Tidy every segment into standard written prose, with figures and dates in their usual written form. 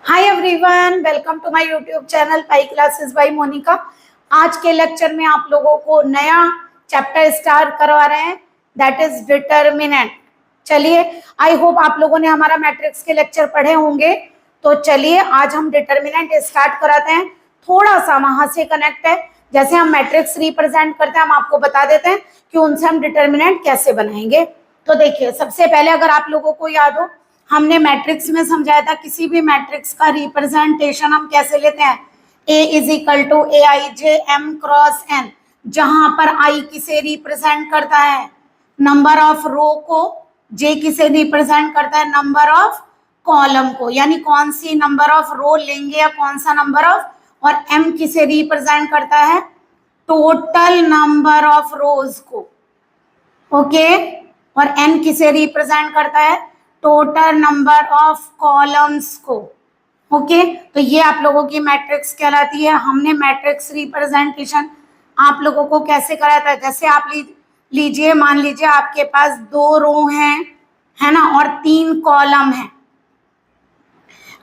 Hi everyone, welcome to my YouTube channel pi classes by Monika. आज के lecture में आप लोगों को नया चैप्टर स्टार्ट करवा रहे हैं, दैट इज डिटर्मिनेंट। चलिए, आई होप आप लोगों ने हमारा मैट्रिक्स के लेक्चर पढ़े होंगे। तो चलिए आज हम डिटर्मिनेंट स्टार्ट कराते हैं। थोड़ा सा वहां से कनेक्ट है, जैसे हम मैट्रिक्स रिप्रेजेंट करते हैं हम आपको बता देते हैं कि उनसे हम डिटर्मिनेंट कैसे बनाएंगे। तो देखिए, सबसे पहले अगर आप लोगों को याद हो, हमने मैट्रिक्स में समझाया था किसी भी मैट्रिक्स का रिप्रेजेंटेशन हम कैसे लेते हैं, A is equal to A I J M cross N, जहां पर आई किसे रिप्रेजेंट करता है, नंबर ऑफ रो को, जे किसे रिप्रेजेंट करता है, नंबर ऑफ कॉलम को, यानी कौन सी नंबर ऑफ रो लेंगे या कौन सा नंबर ऑफ, और एम किसे रिप्रेजेंट करता है, टोटल नंबर ऑफ रोज को, ओके। और एन किसे रिप्रेजेंट करता है, टोटल नंबर ऑफ कॉलम्स को, ओके। तो ये आप लोगों की मैट्रिक्स कहलाती है। हमने मैट्रिक्स रिप्रेजेंटेशन आप लोगों को कैसे कराया था, जैसे आप लीजिए, मान लीजिए आपके पास 2 रो हैं, है ना, और 3 कॉलम है।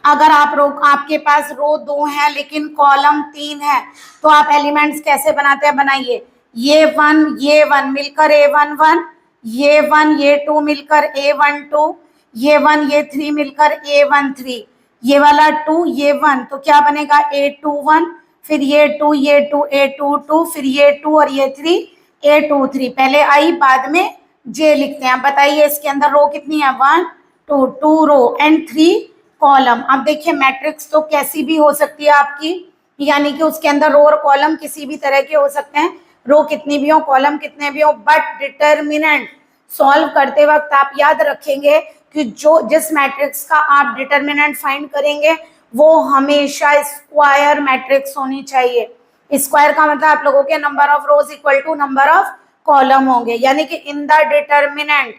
अगर आपके पास रो 2 है लेकिन कॉलम 3 है, तो आप एलिमेंट्स कैसे बनाते हैं, बनाइए। ये 1 मिलकर A11, ये 1 ये 2 मिलकर A12, ये 1 ये 3 मिलकर A13, ये वाला 2 ये 1, तो क्या बनेगा A21, फिर ये 2 ये 2 A22, फिर ये 2 और ये 3 A23। पहले आई बाद में जे लिखते हैं। बताइए इसके अंदर रो कितनी है, 1 2 रो एंड 3 कॉलम। अब देखिए, मैट्रिक्स तो कैसी भी हो सकती है आपकी, यानी कि उसके अंदर रो और कॉलम किसी भी तरह के हो सकते हैं, रो कितनी भी हो कॉलम कितने भी हो, बट डिटर्मिनेंट सॉल्व करते वक्त आप याद रखेंगे कि जिस मैट्रिक्स का आप डिटर्मिनेंट फाइंड करेंगे वो हमेशा स्क्वायर मैट्रिक्स होनी चाहिए। स्क्वायर का मतलब आप लोगों के number of rows equal to number of column होंगे, यानी कि इन द डिटर्मिनेंट,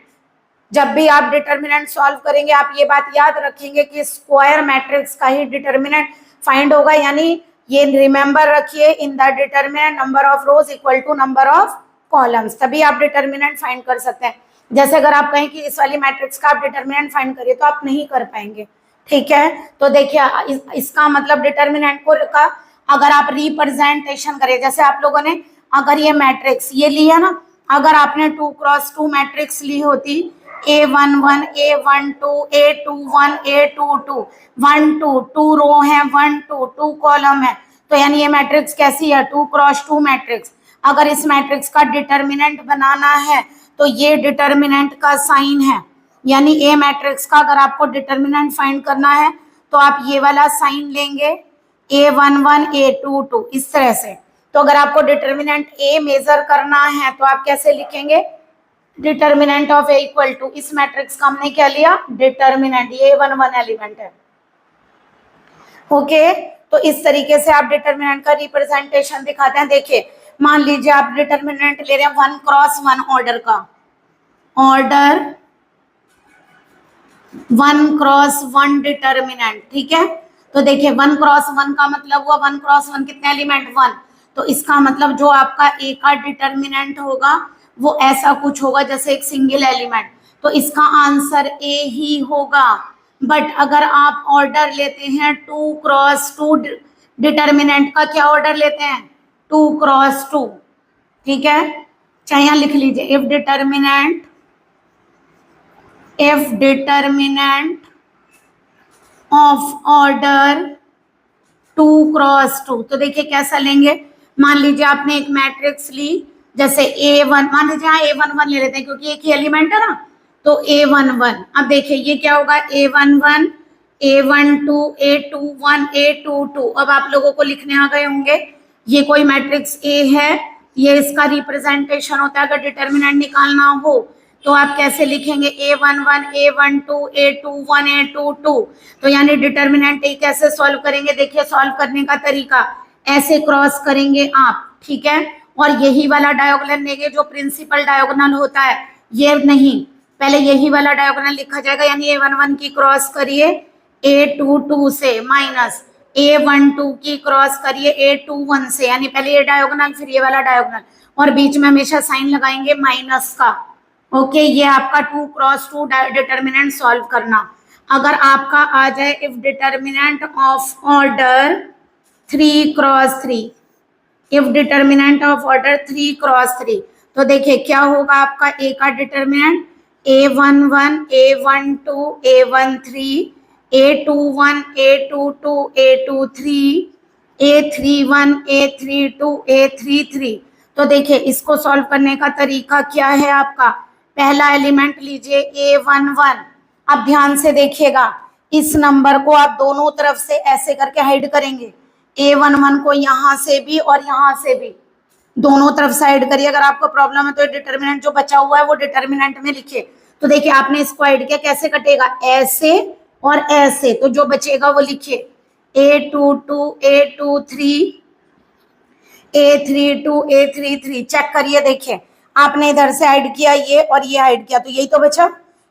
जब भी आप डिटर्मिनेंट सॉल्व करेंगे आप ये बात याद रखेंगे कि स्क्वायर मैट्रिक्स का ही डिटर्मिनेंट फाइंड होगा। यानी ये रिमेंबर रखिए, in the determinant number of rows equal to number of columns, तभी आप डिटर्मिनेंट फाइंड कर सकते हैं। जैसे अगर आप कहें कि इस वाली मैट्रिक्स का आप डिटर्मिनेंट फाइंड करिए तो आप नहीं कर पाएंगे, ठीक है। तो देखिए, इसका मतलब डिटर्मिनेंट को का अगर आप रिप्रेजेंटेशन करें, जैसे आप लोगों ने अगर ये मैट्रिक्स ये ली है ना, अगर आपने 2x2 मैट्रिक्स ली होती, A11 A12 A21 A22 1 2 2 रो है, 1 2 2 कॉलम है, तो यानी ये मैट्रिक्स कैसी है, 2x2 मैट्रिक्स। अगर इस मैट्रिक्स का डिटर्मिनेंट बनाना है तो ये डिटर्मिनेंट का साइन है, यानी ए मैट्रिक्स का अगर आपको डिटर्मिनेंट फाइंड करना है तो आप ये वाला साइन लेंगे, A11 A22 इस तरह से। तो अगर आपको डिटर्मिनेंट ए मेजर करना है तो आप कैसे लिखेंगे, determinant of A equal to, इस मैट्रिक्स का हमने क्या लिया, डिटर्मिनेंट, ये A11 एलिमेंट है, ओके। तो इस तरीके से आप डिटर्मिनेंट का रिप्रेजेंटेशन दिखाते हैं। देखिए, मान लीजिए आप डिटर्मिनेंट ले रहे हैं 1x1 ऑर्डर का, ऑर्डर 1x1 डिटर्मिनेंट, ठीक है। तो देखिए 1x1 का मतलब हुआ 1x1 कितने एलिमेंट, 1। तो इसका मतलब जो आपका ए का डिटर्मिनेंट होगा वो ऐसा कुछ होगा जैसे एक सिंगल एलिमेंट, तो इसका आंसर ए ही होगा। बट अगर आप ऑर्डर लेते हैं 2x2, डिटर्मिनेंट का क्या ऑर्डर लेते हैं, 2x2, ठीक है। चाहे यहां लिख लीजिए, if determinant of order 2x2, तो देखिए कैसा लेंगे। मान लीजिए आपने एक मैट्रिक्स ली, जैसे A1, मान लीजिए यहाँ A11 ले लेते हैं क्योंकि एक ही एलिमेंट है ना, तो A11। अब देखिए ये क्या होगा, A11 A12 A21 A22। अब आप लोगों को लिखने आ गए होंगे, ये कोई मैट्रिक्स A है, ये इसका रिप्रेजेंटेशन होता है। अगर डिटर्मिनेंट निकालना हो तो आप कैसे लिखेंगे, A11 A12 A21 A22। तो यानी डिटर्मिनेंट ए कैसे सॉल्व करेंगे, देखिए सॉल्व करने का तरीका, ऐसे क्रॉस करेंगे आप, ठीक है। और यही वाला डायगोनल लेंगे जो प्रिंसिपल डायगोनल होता है, ये नहीं, पहले यही वाला डायगोनल लिखा जाएगा, यानी A11 की क्रॉस करिए A22 से, माइनस A12 की क्रॉस करिए A21 से, यानी पहले ये डायगोनल फिर ये वाला डायगोनल, और बीच में हमेशा साइन लगाएंगे माइनस का, ओके। ये आपका 2x2 डिटर्मिनेंट सॉल्व करना। अगर आपका आ जाए if determinant of order 3x3, if determinant of order 3x3, तो देखिए क्या होगा आपका ए का determinant A11, A12, A13, A21, A22, A23, A31, A32, A33। तो देखिए इसको सॉल्व करने का तरीका क्या है आपका, पहला एलिमेंट लीजिए A11। अब ध्यान से देखिएगा, इस नंबर को आप दोनों तरफ से ऐसे करके हाइड करेंगे, A11 को यहां से भी और यहां से भी, दोनों तरफ से हाइड करिए। अगर आपको प्रॉब्लम है तो डिटर्मिनेंट जो बचा हुआ है वो डिटर्मिनेंट में लिखिए। तो देखिए आपने इसको हाइड किया, कैसे कटेगा, ऐसे और ऐसे, तो जो बचेगा वो लिखिए A22, A23, A32, A33। Check करिए, देखिए आपने इधर से हाइड किया ये और ये हाइड किया, तो यही तो बचा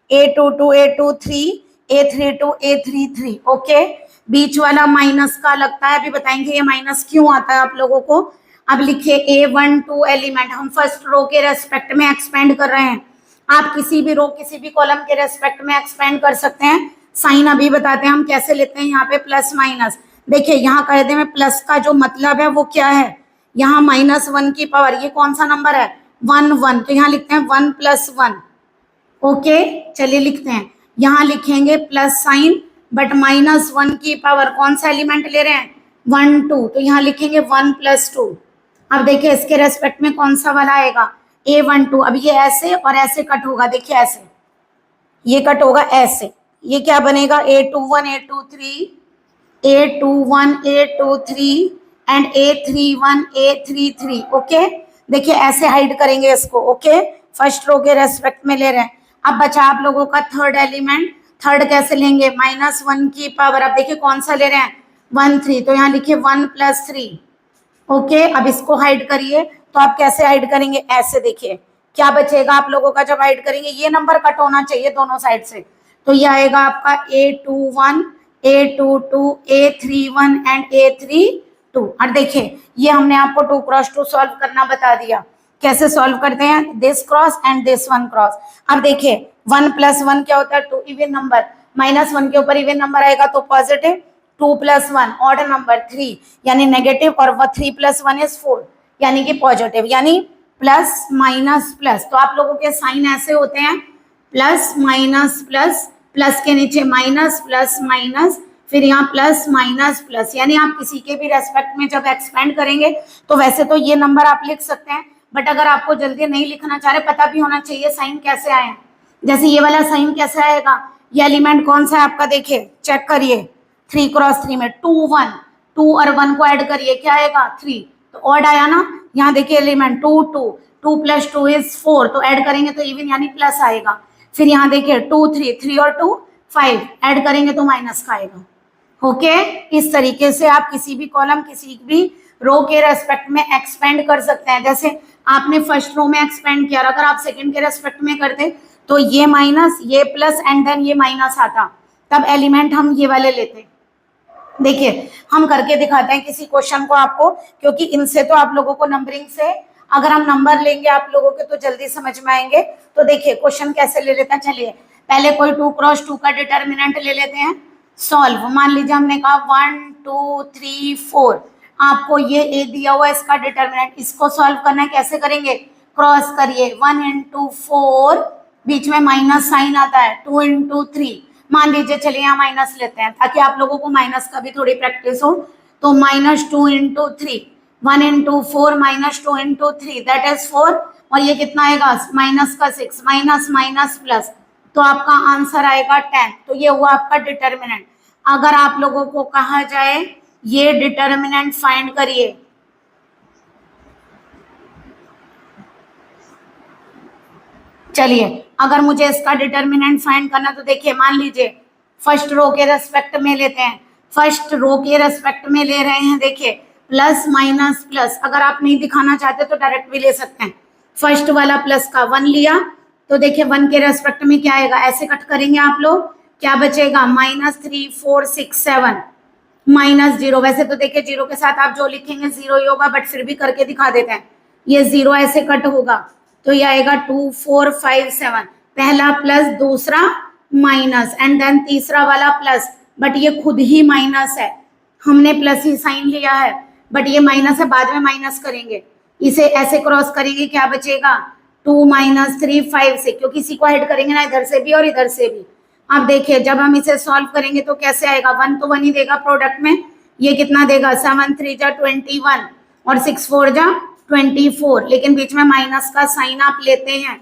A22, A23, A32, A33। Okay, बीच वाला माइनस का लगता है, अभी बताएंगे ये माइनस क्यों आता है आप लोगों को। अब लिखिए A12 एलिमेंट, हम फर्स्ट रो के रेस्पेक्ट में एक्सपेंड कर रहे हैं, आप किसी भी रो किसी भी कॉलम के रेस्पेक्ट में एक्सपेंड कर सकते हैं। साइन अभी बताते हैं हम कैसे लेते हैं, यहाँ पे प्लस माइनस। देखिए यहाँ कायदे में प्लस का जो मतलब है वो क्या है, यहाँ -1 की पावर, ये कौन सा नंबर है 1 1, तो यहाँ लिखते हैं 1 + 1। ओके चलिए लिखते हैं, यहाँ लिखेंगे प्लस साइन बट -1 की पावर, कौन सा एलिमेंट ले रहे हैं 1 2, तो यहाँ लिखेंगे 1 + 2। अब देखिए इसके रेस्पेक्ट में कौन सा वाला आएगा A12। अब ये ऐसे और ऐसे कट होगा, देखिए ऐसे ये कट होगा ऐसे, ये क्या बनेगा A21, A23, A21, A23 and A31, A33। Okay देखिए ऐसे हाइड करेंगे इसको। ओके फर्स्ट रो के रेस्पेक्ट में ले रहे हैं। अब बचा आप लोगों का थर्ड एलिमेंट, थर्ड कैसे लेंगे -1 की पावर। अब देखिए कौन सा ले रहे हैं 1 3, तो यहाँ लिखिए 1 + 3। ओके अब इसको हाइड करिए, तो आप कैसे हाइड करेंगे, ऐसे देखिए क्या बचेगा आप लोगों का जब हाइड करेंगे, ये नंबर कट होना चाहिए दोनों साइड से, तो ये आएगा आपका A21, A22, A31 and A32। और देखिए ये हमने आपको 2x2 सॉल्व करना बता दिया, कैसे सॉल्व करते हैं, this cross and this 1 cross. अब देखिए 1 + 1 क्या होता है 2, इवन नंबर, -1 के ऊपर इवन नंबर आएगा तो पॉजिटिव, 2 + 1 ऑड नंबर 3 यानी नेगेटिव, और 3 + 1 इज 4 यानी कि पॉजिटिव, यानी प्लस माइनस प्लस। तो आप लोगों के साइन ऐसे होते हैं प्लस माइनस प्लस, प्लस के नीचे माइनस, प्लस माइनस, फिर यहाँ प्लस माइनस प्लस, यानी आप किसी के भी रेस्पेक्ट में जब एक्सपेंड करेंगे तो वैसे तो ये नंबर आप लिख सकते हैं, बट अगर आपको जल्दी नहीं लिखना चाह रहे, पता भी होना चाहिए साइन कैसे आए, जैसे ये वाला साइन कैसे आएगा, ये एलिमेंट कौन सा है आपका, देखिए चेक करिए 3x3 में 2 1, 2 और 1 को ऐड करिए क्या आएगा 3, तो ऑड आया ना। यहाँ देखिए एलिमेंट 2 2, 2 + 2 इज 4, तो ऐड करेंगे तो इवन यानी प्लस आएगा। फिर यहाँ देखिए 2 3, 3 और 2 5, ऐड करेंगे तो माइनस का आएगा। ओके इस तरीके से आप किसी भी कॉलम किसी भी रो के रेस्पेक्ट में एक्सपेंड कर सकते हैं। जैसे आपने फर्स्ट रो में एक्सपेंड किया, अगर आप सेकंड के रेस्पेक्ट में करते तो ये माइनस, ये प्लस एंड देन ये माइनस आता, तब एलिमेंट हम ये वाले लेते। देखिए हम करके दिखाते हैं किसी क्वेश्चन को आपको, क्योंकि इनसे तो आप लोगों को नंबरिंग से अगर हम नंबर लेंगे आप लोगों के तो जल्दी समझ में आएंगे। तो देखिए क्वेश्चन कैसे ले लेते हैं, चलिए पहले कोई 2x2 का डिटर्मिनेंट ले लेते हैं सॉल्व। मान लीजिए हमने कहा 1 2 3 4, आपको ये ए दिया हुआ है इसका डिटर्मिनेंट, इसको सॉल्व करना है, कैसे करेंगे, क्रॉस करिए 1 × 4, बीच में माइनस साइन आता है 2 × 3, मान लीजिए चलिए यहाँ माइनस लेते हैं ताकि आप लोगों को माइनस का भी थोड़ी प्रैक्टिस हो, तो -2 × 3, 1 × 4 -2 × 3 दैट इज 4, और ये कितना आएगा माइनस का 6, माइनस माइनस प्लस, तो आपका आंसर आएगा 10। तो ये हुआ आपका डिटर्मिनेंट। अगर आप लोगों को कहा जाए ये डिटर्मिनेंट फाइंड करिए, चलिए अगर मुझे इसका डिटर्मिनेंट फाइंड करना, तो देखिए मान लीजिए फर्स्ट रो के रेस्पेक्ट में लेते हैं, फर्स्ट रो के रेस्पेक्ट में ले रहे हैं, देखिए प्लस माइनस प्लस, अगर आप नहीं दिखाना चाहते तो डायरेक्ट भी ले सकते हैं। फर्स्ट वाला प्लस का 1 लिया, तो देखिए 1 के रेस्पेक्ट में क्या आएगा, ऐसे कट करेंगे आप लोग, क्या बचेगा -3 4 6 7 -0। वैसे तो देखिए 0 के साथ आप जो लिखेंगे 0 ही होगा, बट फिर भी करके दिखा देते हैं, ये 0 ऐसे कट होगा, तो ये आएगा 2 4 5 7, पहला प्लस दूसरा माइनस एंड देन तीसरा वाला प्लस, बट ये खुद ही माइनस है, हमने प्लस ही साइन लिया है, बट ये माइनस है, बाद में माइनस करेंगे, इसे ऐसे क्रॉस करेंगे, क्या बचेगा 2 माइनस 3 5 से, क्योंकि इसी को ऐड करेंगे ना इधर से भी और इधर से भी। अब देखिए जब हम इसे सॉल्व करेंगे तो कैसे आएगा, 1 तो 1 ही देगा प्रोडक्ट में, ये कितना देगा 7 3 जा 21 और 6 4 जा 24, लेकिन बीच में माइनस का साइन आप लेते हैं,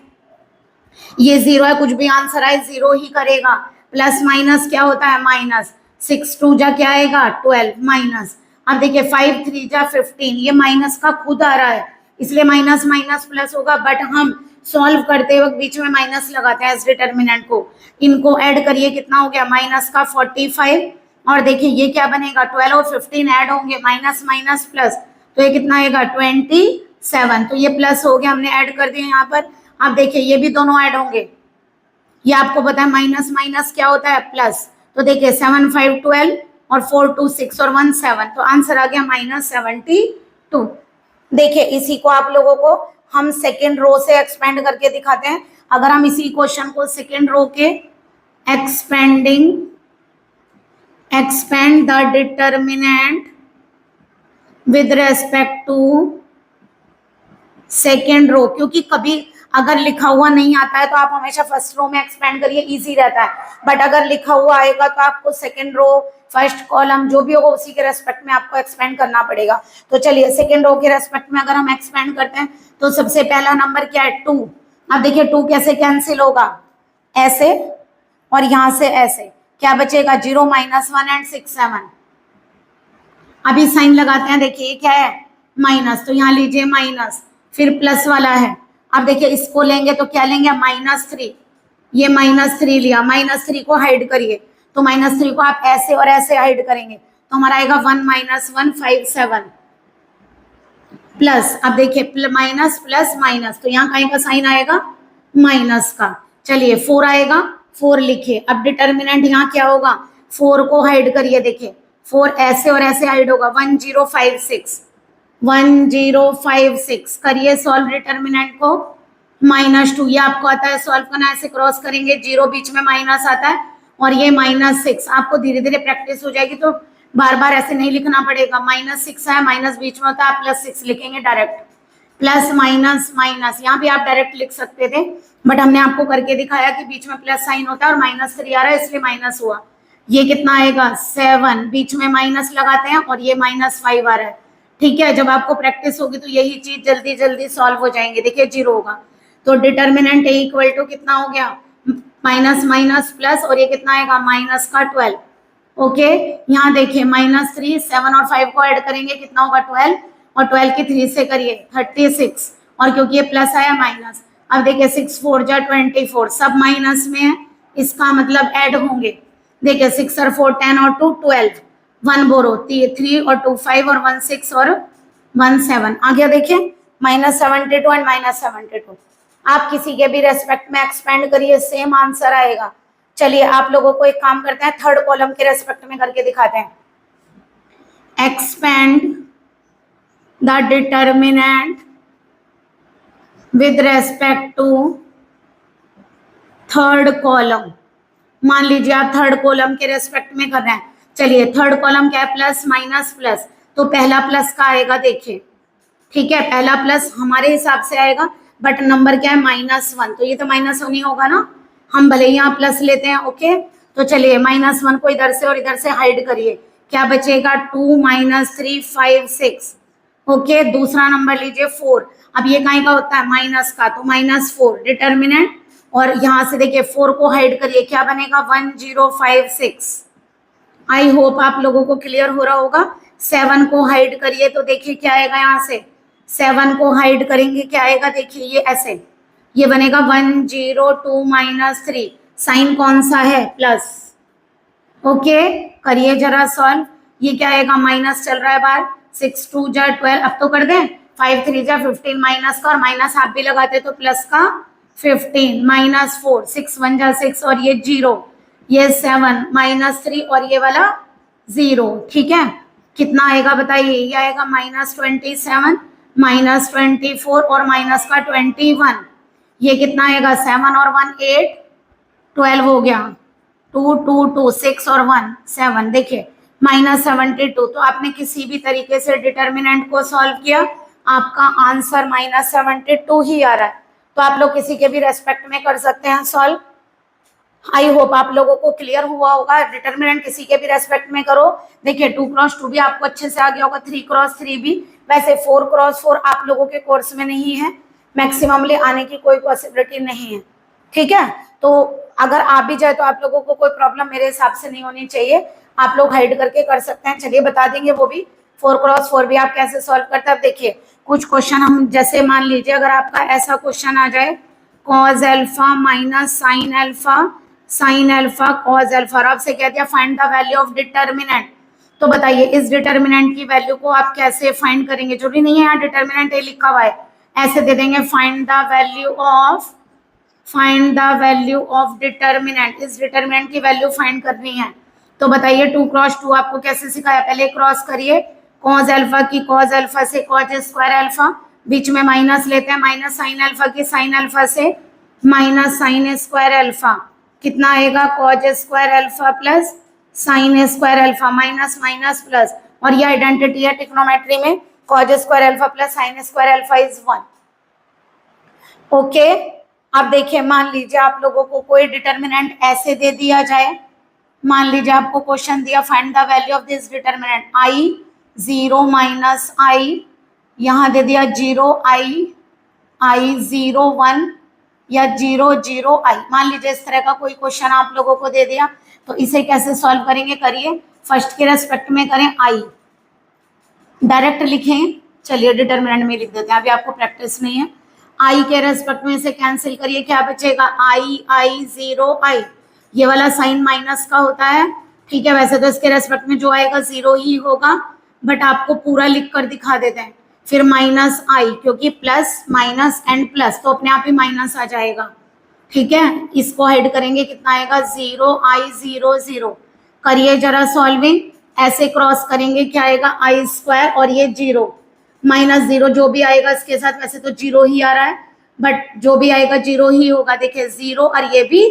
ये 0 है, कुछ भी आंसर आए 0 ही करेगा, प्लस माइनस क्या होता है माइनस, 6 2 जा क्या आएगा 12 माइनस। अब देखिए 5 3 जा 15, ये माइनस का खुद आ रहा है, इसलिए माइनस माइनस प्लस होगा, बट हम सॉल्व करते वक्त बीच में माइनस लगाते हैं एज डिटर्मिनेंट को। इनको ऐड करिए, कितना हो गया माइनस का 45, और देखिए ये क्या बनेगा 12 और 15 ऐड होंगे, माइनस माइनस प्लस, तो ये कितना आएगा 27, तो ये प्लस हो गया, हमने ऐड कर दिया यहाँ पर। अब देखिए ये भी दोनों ऐड होंगे, ये आपको पता है माइनस माइनस क्या होता है प्लस, तो देखिए 7 5 12 और 4 2 6 और 1 7, तो आंसर आ गया -72। देखिए इसी को आप लोगों को हम सेकेंड रो से एक्सपेंड करके दिखाते हैं। अगर हम इसी क्वेश्चन को सेकेंड रो के expand the determinant with respect to second row, क्योंकि कभी अगर लिखा हुआ नहीं आता है तो आप हमेशा फर्स्ट रो में एक्सपेंड करिए, इजी रहता है, बट अगर लिखा हुआ आएगा तो आपको सेकेंड रो फर्स्ट कॉलम जो भी होगा उसी के रेस्पेक्ट में आपको एक्सपेंड करना पड़ेगा। तो चलिए सेकेंड रो के रेस्पेक्ट में अगर हम एक्सपेंड करते हैं तो सबसे पहला नंबर क्या है 2। अब देखिए 2 कैसे कैंसिल होगा, ऐसे और यहां से ऐसे, क्या बचेगा 0 -1 एंड 6 7। अभी साइन लगाते हैं, देखिए क्या है माइनस, तो यहाँ लीजिए माइनस, फिर प्लस वाला है। अब देखिए इसको लेंगे तो क्या लेंगे -3, ये -3 लिया, -3 को हाइड करिए, तो -3 को आप ऐसे और ऐसे हाइड करेंगे तो हमारा आएगा 1 -1 5 7 प्लस। अब देखिए माइनस प्लस माइनस, तो यहाँ कहीं का साइन आएगा माइनस का। चलिए 4 आएगा, 4 लिखिए। अब डिटर्मिनेंट यहाँ क्या होगा, 4 को हाइड करिए, देखिए 4 ऐसे और ऐसे हाइड होगा, 1056 1056 करिए सॉल्व डिटर्मिनेंट को। -2 ये आपको आता है सॉल्व करना, ऐसे क्रॉस करेंगे, 0 बीच में माइनस आता है और ये -6, आपको धीरे धीरे प्रैक्टिस हो जाएगी तो बार बार ऐसे नहीं लिखना पड़ेगा। -6 है, माइनस बीच में होता है, आप +6 लिखेंगे डायरेक्ट, प्लस माइनस माइनस, यहाँ भी आप डायरेक्ट लिख सकते थे बट हमने आपको करके दिखाया कि बीच में प्लस साइन होता है और -3 आ रहा है इसलिए माइनस हुआ। ये कितना आएगा 7, बीच में माइनस लगाते हैं और ये -5 आ रहा है, ठीक है। जब आपको प्रैक्टिस होगी तो यही चीज जल्दी जल्दी सॉल्व हो जाएंगे। देखिए 0 होगा तो डिटर्मिनेंट ए इक्वल टू कितना हो गया माइनस माइनस प्लस, और ये कितना आएगा माइनस का 12। ओके यहाँ देखिए -3 7 और 5 को ऐड करेंगे कितना होगा 12, और 12 की 3 से करिए 36, और क्योंकि ये प्लस आया माइनस। अब देखिए 6 4 जा 24, सब माइनस में है, इसका मतलब ऐड होंगे। देखिए 6 और 4 10 और 2 12, 1 बोरो 3 और 2 5 और 1 6 और 1 7 आ गया। देखिए -72 एंड -72, आप किसी के भी रेस्पेक्ट में एक्सपेंड करिए सेम आंसर आएगा। चलिए आप लोगों को एक काम करते हैं, थर्ड कॉलम के रेस्पेक्ट में करके दिखाते हैं। Expand the determinant with respect to third column. मान लीजिए आप थर्ड कॉलम के रेस्पेक्ट में कर रहे हैं। चलिए थर्ड कॉलम क्या है प्लस माइनस प्लस, तो पहला प्लस का आएगा, देखिए ठीक है, पहला प्लस हमारे हिसाब से आएगा बट नंबर क्या है -1, तो ये तो -1 ही होगा ना, हम भले ही यहाँ प्लस लेते हैं। ओके तो चलिए -1 को इधर से और इधर से हाइड करिए, क्या बचेगा 2 -3 5 6। ओके दूसरा नंबर लीजिए 4, अब ये कहीं का होता है माइनस का, तो -4 डिटर्मिनेंट, और यहाँ से देखिए 4 को हाइड करिए, क्या बनेगा 1056। आई होप आप लोगों को क्लियर हो रहा होगा। 7 को हाइड करिए तो देखिए क्या आएगा, यहाँ से 7 को हाइड करेंगे क्या आएगा, देखिए ये ऐसे, ये बनेगा 102 -3, साइन कौन सा है प्लस। ओके करिए जरा सॉल्व, ये क्या आएगा माइनस चल रहा है बाहर, 6 2 जा 12, अब तो कर दें 5 3 जा 15 माइनस का, और माइनस आप भी लगाते तो प्लस का 15 -4 6 1 जा 6 और ये 0, ये 7 -3 और ये वाला 0, ठीक है। कितना आएगा बताइए, ये आएगा -27 -24 और माइनस का 21, ये कितना आएगा 7 और 1 8 12 हो गया, 2 2 2 6 और 1 7, देखिए -72। तो आपने किसी भी तरीके से डिटर्मिनेंट को सॉल्व किया, आपका आंसर -72 ही आ रहा है। तो आप लोग किसी के भी रेस्पेक्ट में कर सकते हैं सॉल्व। आई होप आप लोगों को क्लियर हुआ होगा। डिटर्मिनेंट किसी के भी रेस्पेक्ट में करो। देखिए 2 क्रॉस 2 भी आपको अच्छे से आ गया होगा, 3 क्रॉस 3 भी। वैसे 4 क्रॉस 4 आप लोगों के कोर्स में नहीं है, मैक्सिममली आने की कोई पॉसिबिलिटी नहीं है, ठीक है। तो अगर आ भी जाए तो आप लोगों को कोई प्रॉब्लम मेरे हिसाब से नहीं होनी चाहिए, आप लोग हाइड करके कर सकते हैं। चलिए बता देंगे वो भी, 4 क्रॉस 4 भी आप कैसे सॉल्व करते हैं। अब देखिए कुछ क्वेश्चन हम, जैसे मान लीजिए अगर आपका ऐसा क्वेश्चन आ जाए, cause alpha minus sine alpha, sine alpha cause alpha, और आपसे कह दिया find the value of determinant. तो बताइए इस डिटर्मिनेंट की वैल्यू को आप कैसे फाइंड करेंगे। जरूरी नहीं है यहाँ डिटर्मिनेंट ए लिखा हुआ है, ऐसे दे देंगे find the value of determinant. इस डिटर्मिनेंट की वैल्यू फाइंड करनी है। तो बताइए 2 क्रॉस 2 आपको कैसे सिखाया, पहले क्रॉस करिए, कॉज एल्फा की कॉज एल्फा से कॉज स्क्वायर एल्फा, बीच में माइनस लेते हैं, माइनस साइन एल्फा की साइन एल्फा से माइनस साइन स्क्वायर एल्फा, कितना आएगा cause square alpha plus sine square alpha, minus minus plus, और ये आइडेंटिटी है ट्रिग्नोमेट्री में, cause square alpha plus sine square alpha is 1। Okay, अब देखिए मान लीजिए आप लोगों को कोई डिटर्मिनेंट ऐसे दे दिया जाए, मान लीजिए आपको क्वेश्चन दिया find the value of this determinant i 0 minus i, यहाँ दे दिया 0 i 0 1 या 0 0 i। मान लीजिए इस तरह का कोई क्वेश्चन आप लोगों को दे दिया, तो इसे कैसे सॉल्व करेंगे, करिए फर्स्ट के रेस्पेक्ट में करें, i डायरेक्ट लिखें, चलिए डिटर्मिनेंट में लिख देते हैं, अभी आपको प्रैक्टिस नहीं है। i के रेस्पेक्ट में से कैंसिल करिए, क्या बचेगा i 0 i, ये वाला साइन माइनस का होता है, ठीक है। वैसे तो इसके रेस्पेक्ट में जो आएगा 0 ही होगा, बट आपको पूरा लिख कर दिखा देते हैं। फिर माइनस आई, क्योंकि प्लस माइनस एंड प्लस तो अपने आप ही माइनस आ जाएगा, ठीक है। इसको हाइड करेंगे, कितना आएगा 0 i 0 0। करिए जरा सॉल्विंग, ऐसे क्रॉस करेंगे, क्या आएगा आई स्क्वायर, और ये 0 माइनस 0 जो भी आएगा इसके साथ, वैसे तो 0 ही आ रहा है, बट जो भी आएगा 0 ही होगा। देखिए 0 और ये भी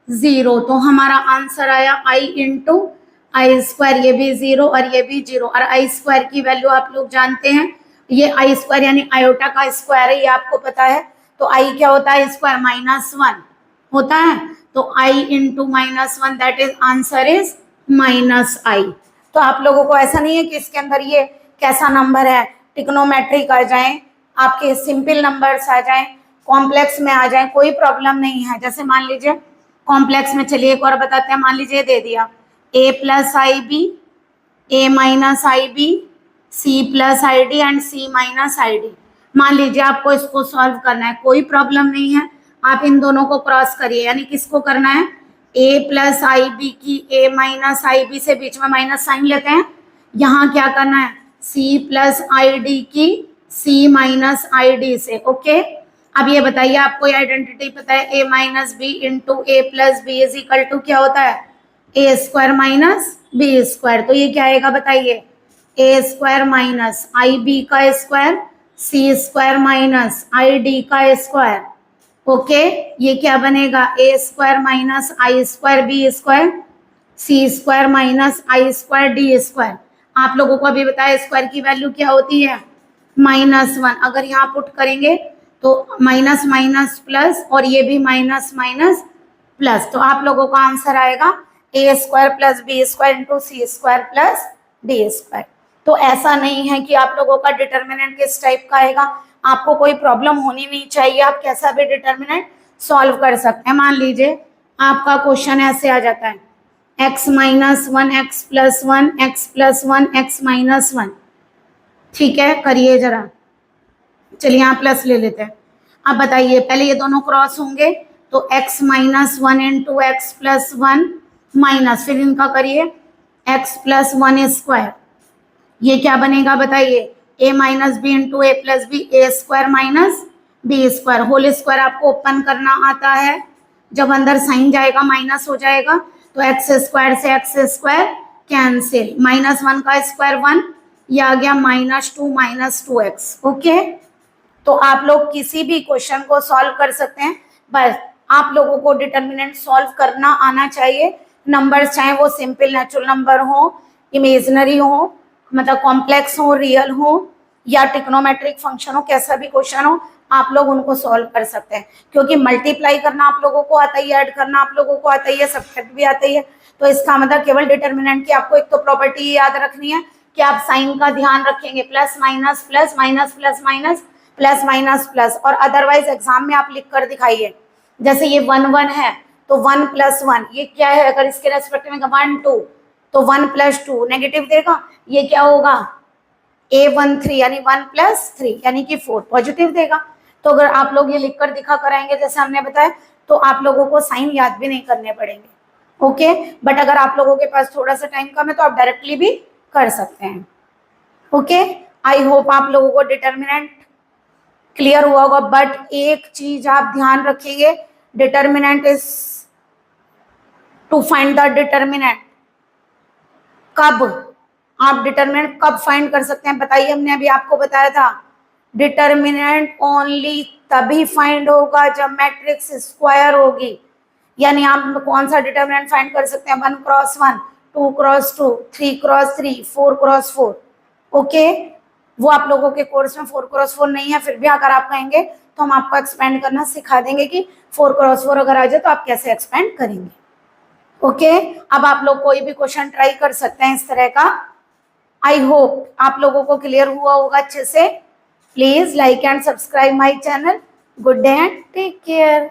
0, तो हमारा आंसर आया i इंटू आई स्क्वायर, ये भी 0 और ये भी 0। और आई स्क्वायर की वैल्यू आप लोग जानते हैं, ये आई स्क्वायर यानी आयोटा का स्क्वायर है, ये आपको पता है। तो आई क्या होता है, स्क्वायर -1 होता है, तो I into -1 that is answer is -i। तो आप लोगों को ऐसा नहीं है कि इसके अंदर ये कैसा नंबर है, ट्रिग्नोमेट्रिक आ जाए, आपके सिंपल नंबर्स आ जाए, कॉम्प्लेक्स में आ जाए, कोई प्रॉब्लम नहीं है। जैसे मान लीजिए कॉम्प्लेक्स में, चलिए एक और बताते हैं, मान लीजिए दे दिया a plus i B, a minus I B, c plus I D and c minus I D. मान लीजिए आपको इसको सॉल्व करना है, कोई प्रॉब्लम नहीं है, आप इन दोनों को क्रॉस करिए, यानी किसको करना है, a प्लस आई बी की a माइनस आई बी से बीच में माइनस साइन लेते हैं, यहाँ क्या करना है c प्लस आई डी की c माइनस आई डी से। ओके, अब ये बताइए आपको ये आइडेंटिटी पता है, a minus B into A plus B is equal to क्या होता है, A square minus B square. तो ये क्या आएगा बताइए, A square minus I B का स्क्वायर, सी स्क्वायर माइनस आई डी का स्क्वायर। ओके, ये क्या बनेगा, A square minus I square B square, C square minus I square D square. आप लोगों को अभी बताया स्क्वायर की वैल्यू क्या होती है, -1। अगर यहाँ पुट करेंगे तो माइनस माइनस प्लस, और ये भी माइनस माइनस प्लस, तो आप लोगों का आंसर आएगा A square plus B square into C square plus D square. तो ऐसा नहीं है कि आप लोगों का डिटर्मिनेंट किस टाइप का आएगा, आपको कोई प्रॉब्लम होनी नहीं चाहिए, आप कैसा भी डिटर्मिनेंट सॉल्व कर सकते हैं। मान लीजिए आपका क्वेश्चन ऐसे आ जाता है, x minus 1 x plus 1 x plus 1 x minus 1, ठीक है। करिए जरा, चलिए यहाँ प्लस ले लेते हैं। अब बताइए पहले ये दोनों क्रॉस होंगे, तो x minus 1 into x plus 1 minus, फिर इनका करिए x प्लस 1 स्क्वायर, ये क्या बनेगा बताइए, a minus B into A plus B, A square minus B square. Whole square आपको ओपन करना आता है, जब अंदर साइन जाएगा माइनस हो जाएगा, तो एक्स स्क्वायर से एक्स स्क्वायर कैंसिल, -1 का स्क्वायर 1, ये आ गया -2 माइनस 2x। ओके, तो आप लोग किसी भी क्वेश्चन को सॉल्व कर सकते हैं, बस आप लोगों को डिटर्मिनेंट सॉल्व करना आना चाहिए। नंबर्स चाहे वो सिंपल नेचुरल नंबर हो, इमेजिनरी हो, मतलब कॉम्प्लेक्स हो, रियल हो, या ट्रिग्नोमेट्रिक फंक्शन हो, कैसा भी क्वेश्चन हो आप लोग उनको सॉल्व कर सकते हैं। क्योंकि मल्टीप्लाई करना आप लोगों को आता ही है, ऐड करना आप लोगों को आता ही है, सब्ट्रैक्ट भी आता ही है। तो इसका मतलब केवल डिटर्मिनेंट की आपको एक तो प्रॉपर्टी याद रखनी है कि आप साइन का ध्यान रखेंगे, plus minus plus minus plus minus plus minus plus, और अदरवाइज एग्जाम में आप लिख कर दिखाइए। जैसे ये 1 1 है तो 1 + 1 ये क्या है, अगर इसके रेस्पेक्ट में 1 2 तो 1 + 2 नेगेटिव देगा, ये क्या होगा A13 यानी 1 + 3 यानी कि 4 पॉजिटिव देगा। तो अगर आप लोग ये लिखकर दिखा कराएंगे जैसे हमने बताया तो आप लोगों को साइन याद भी नहीं करने पड़ेंगे। ओके, बट अगर आप लोगों के पास थोड़ा सा टाइम कम है तो आप डायरेक्टली भी कर सकते हैं। ओके, आई होप आप लोगों को डिटर्मिनेंट क्लियर हुआ होगा। बट एक चीज आप ध्यान रखिए, determinant is to find the determinant. कब आप डिटर्मिनेंट कब फाइंड कर सकते हैं बताइए, हमने अभी आपको बताया था डिटर्मिनेंट ओनली तभी फाइंड होगा जब मैट्रिक्स स्क्वायर होगी। यानी आप कौन सा डिटर्मिनेंट फाइंड कर सकते हैं, 1 × 1, 2 × 2, 3 × 3, 4 × 4। ओके, वो आप लोगों के कोर्स में 4 × 4 नहीं है, फिर भी अगर आप कहेंगे तो हम आपको एक्सपेंड करना सिखा देंगे कि 4 × 4 अगर आ जाए तो आप कैसे एक्सपेंड करेंगे। ओके, अब आप लोग कोई भी क्वेश्चन ट्राई कर सकते हैं इस तरह का। आई होप आप लोगों को क्लियर हुआ होगा अच्छे से। Please like and subscribe my channel. Good day and take care.